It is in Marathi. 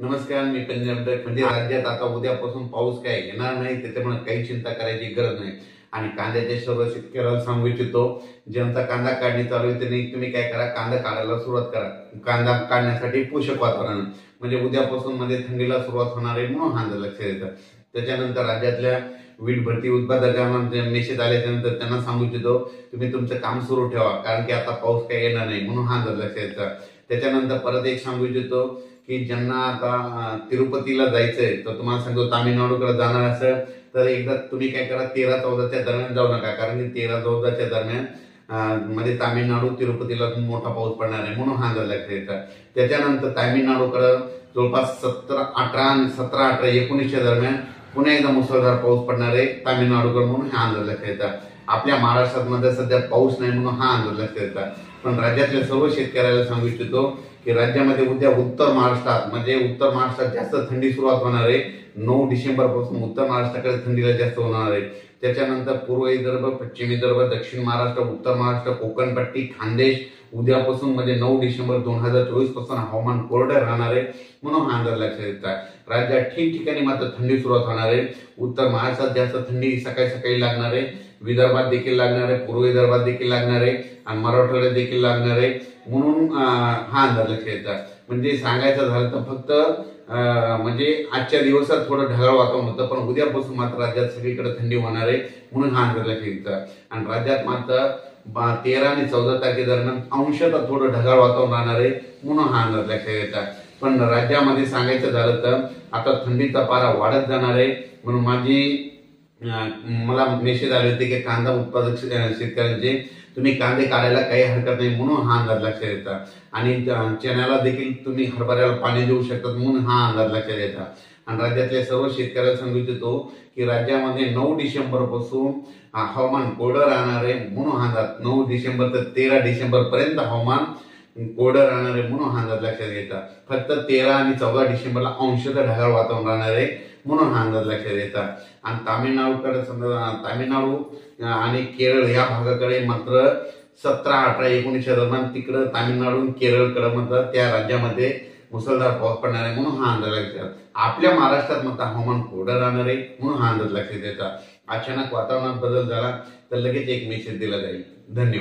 नमस्कार, मी पंजाब डक. म्हणजे राज्यात आता उद्यापासून पाऊस काय येणार नाही, त्याच्यामुळे काही चिंता करायची गरज नाही. आणि कांद्याच्या सर्व शेतकऱ्याला सांगू इच्छितो, ज्यांचा कांदा काढणी चालू आहे त्यांनी तुम्ही काय करा, कांदा काढायला सुरुवात करा. कांदा काढण्यासाठी पोषक वातावरण म्हणजे उद्यापासून मध्ये थंडीला सुरुवात होणार आहे म्हणून हा लक्षात येतं. त्याच्यानंतर राज्यातल्या वीट भरती उत्पादकांना मेसेज आल्याच्यानंतर त्यांना सांगू इच्छितो, तुम्ही तुमचं काम सुरू ठेवा, कारण की आता पाऊस काय येणार नाही म्हणून हा लक्षात येतं. त्याच्यानंतर परत एक सांगू इच्छितो की ज्यांना आता तिरुपतीला जायचंय तर तुम्हाला सांगतो, तामिळनाडूकडे जाणार असेल तर एकदा तुम्ही काय करा, 13-14च्या दरम्यान जाऊ नका, कारण की 13-14च्या दरम्यान मध्ये तामिळनाडू तिरुपतीला मोठा पाऊस पडणार आहे म्हणून हा लक्षात येतं. त्याच्यानंतर तामिळनाडूकडे जवळपास 17-18 आणि 17-18-19च्या दरम्यान पुन्हा एकदा मुसळधार पाऊस पडणार आहे तामिळनाडूकडे म्हणून हा अंदाज लक्षात येतात. आपल्या महाराष्ट्रात मध्ये सध्या पाऊस नाही म्हणून हा अंदाज लक्षात येतात. पण राज्यातल्या सर्व शेतकऱ्याला सांगू इच्छितो की राज्यामध्ये उद्या उत्तर महाराष्ट्रात जास्त थंडी सुरुवात होणार आहे. 9 डिसेंबर पासून उत्तर महाराष्ट्राकडे थंडीला जास्त होणार आहे. त्याच्यानंतर पूर्व विदर्भ, पश्चिम विदर्भ, दक्षिण महाराष्ट्र, उत्तर महाराष्ट्र, कोकणपट्टी, खानदेश उद्यापासून म्हणजे 9 डिसेंबर 2024 पासून हवामान कोरडं राहणार आहे म्हणून हा अंदाज लक्षात येतात. राज्यात ठिकठिकाणी मात्र थंडी सुरुवात होणार आहे. उत्तर महाराष्ट्रात जास्त थंडी सकाळी सकाळी लागणार आहे, विदर्भात देखील लागणार आहे, पूर्व विदर्भात देखील लागणार आहे आणि मराठवाड्यात देखील लागणार आहे म्हणून हा अंदाज लक्षात येतात. म्हणजे सांगायचं झालं तर फक्त म्हणजे आजच्या दिवसात थोडं ढगाळ वातावरण होतं, पण उद्यापासून मात्र राज्यात सगळीकडे थंडी होणार आहे म्हणून हा अंदाज लक्षात येतात. आणि राज्यात मात्र 13 आणि 14 तारखेदरम्यान अंशतः थोडं ढगाळ वातावरण राहणार आहे म्हणून हा अंदाज लक्षात येतात. पण राज्यामध्ये सांगायचं झालं तर आता थंडीचा पारा वाढत जाणार आहे म्हणून मला मेसेज आले होते की कांदा उत्पादक शेतकऱ्यांचे तुम्ही कांदे काढायला काही हरकत नाही म्हणून हा अंदाज लक्षात येतात. आणि चण्याला देखील तुम्ही हरभऱ्याला पाणी देऊ शकतात म्हणून हा अंदाज लक्षात येतात. आणि राज्यातल्या सर्व शेतकऱ्याला सांगू इच्छितो की राज्यामध्ये 9 डिसेंबर पासून हवामान कोरडं राहणार आहे म्हणून हा अंदाज 9 डिसेंबर ते 13 डिसेंबर पर्यंत हवामान कोरडं राहणार आहे म्हणून हा अंदाज लक्षात येतात. फक्त 13 आणि 14 डिसेंबरला अंशतः ढगाळ वातावरण राहणार आहे म्हणून हा अंदाज लक्षात येतात. आणि तामिळनाडू आणि केरळ या भागाकडे मात्र 17-18-19च्या दरम्यान तिकडं तामिळनाडू केरळकडे मात्र त्या राज्यामध्ये मुसळधार पाऊस पडणार आहे म्हणून हा अंदाज लक्षात. आपल्या महाराष्ट्रात मात्र हवामान कोरडं राहणार आहे म्हणून हा अंदाज लक्षात येतात. अचानक वातावरणात बदल झाला तर लगेच एक मेसेज दिला जाईल. धन्यवाद.